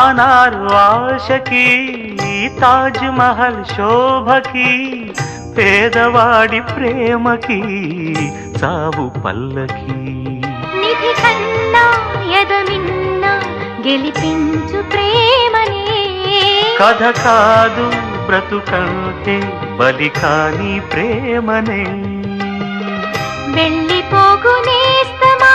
అనారు ఆశకి తాజ్ మహల్ శోభకి పేదవాడి ప్రేమకి సావు పల్లకి నిధి కన్నా ఎదమిన్న గెలిపించు ప్రేమనే కథ కాదు బ్రతుకంటే బలి కాని ప్రేమనే వెళ్ళిపోగునేస్తమా